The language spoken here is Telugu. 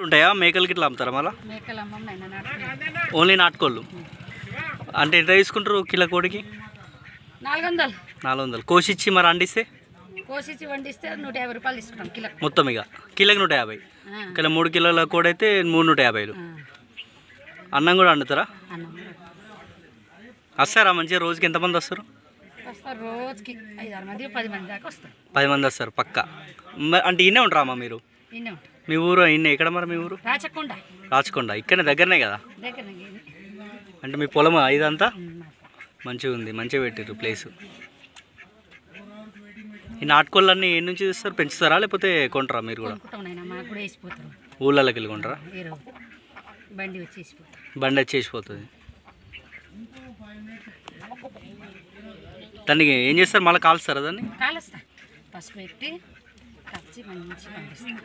ఉంటాయా మేకలకి ఇట్లా అమ్ముతారా మళ్ళీ? మేకలు అమ్మం నైనా నాటుకోళ్ళు. ఓన్లీ నాటుకోళ్ళు. అంటే ఎంత తీసుకుంటారు కిలో కోడికి? 400. 400. కోసిచ్చి మరి అండిస్తే? కోసిచ్చి వండిస్తే 150 రూపాయలు తీసుకుంటాం కిలో. మొత్తం ఇక కిలోకి 150. ఇక్కడ 3 కిలోల కోడి అయితే 350. అన్నం కూడా వండుతారా? అన్నం వస్తారా మంచిగా? రోజుకి ఎంతమంది వస్తారు? వస్తారు రోజుకి 5-6 మంది 10 మంది దాకా వస్తారు. 10 మంది వస్తారు పక్క. అంటే ఇన్నే ఉంటారా అమ్మ మీరు? ఇన్నే ఉంటాం. మీ ఊరు ఇన్నే? ఎక్కడ మరి మీ ఊరు? రాచకొండ. రాచకొండ. ఇక్కడనే దగ్గరనే కదా? దగ్గర. అంటే మీ పొలం ఇదంతా మంచిగా ఉంది, మంచిగా పెట్టారు ప్లేసు. ఈ నాటుకోళ్ళన్నీ ఏ నుంచి తీస్తారు? పెంచుతారా లేకపోతే కొంటారా మీరు కూడా? మాకు కూడా వేసిపోతారు. ఊళ్ళలోకి వెళ్ళి కొంటారా? బండి వచ్చి వేసిపోతారు. బండి వచ్చి వేసిపోతుంది. దానికి ఏం చేస్తారు మళ్ళీ? కాలుస్తారా దాన్ని? కాలుస్తా, పసుపు పెట్టి కచ్చి మంచి పండిస్తాం.